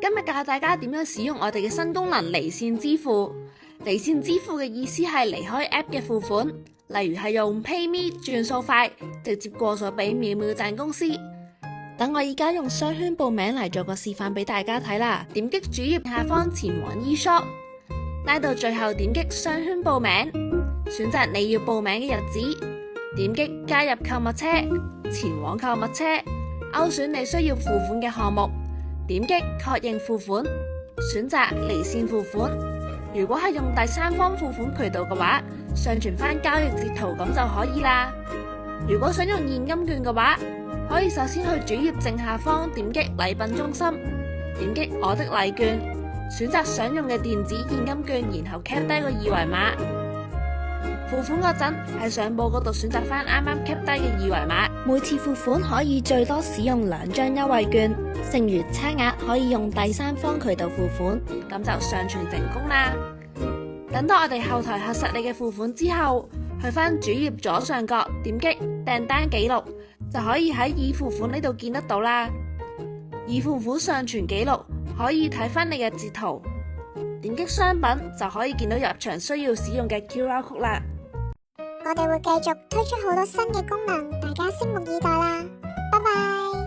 今日教大家點樣使用我哋嘅新功能離線支付。離線支付嘅意思係離開 App 嘅付款，例如係用 PayMe 轉數快，直接過數俾秒秒賺公司。等我而家用雙圈報名嚟做個示範俾大家睇啦。點擊主頁下方前往 eShop， 拉到最後點擊雙圈報名，選擇你要報名嘅日子，點擊加入購物車，前往購物車，勾選你需要付款嘅項目，點擊確認付款，選擇離線付款。如果係用第三方付款渠道嘅話，上傳返交易截圖咁就可以啦。如果想用現金券嘅話，可以首先去主頁正下方點擊禮品中心，點擊我的禮券，選擇想用嘅電子現金券，然後 cap 低個二維碼。付款嗰陣喺相簿嗰度選擇返啱啱 cap 低嘅二維碼。每次付款可以最多使用2張優惠券，剩餘差額可以用第三方渠道付款，咁就上傳成功啦。等到我哋後台核實你嘅付款之後，去返主頁左上角點擊訂單記錄，就可以喺已付款呢度見得到啦。已付款上傳記錄可以睇返你嘅截圖，點擊商品就可以見到入場需要使用嘅 QR code 啦。我哋會繼續推出好多新嘅功能，大家拭目以待啦！拜拜。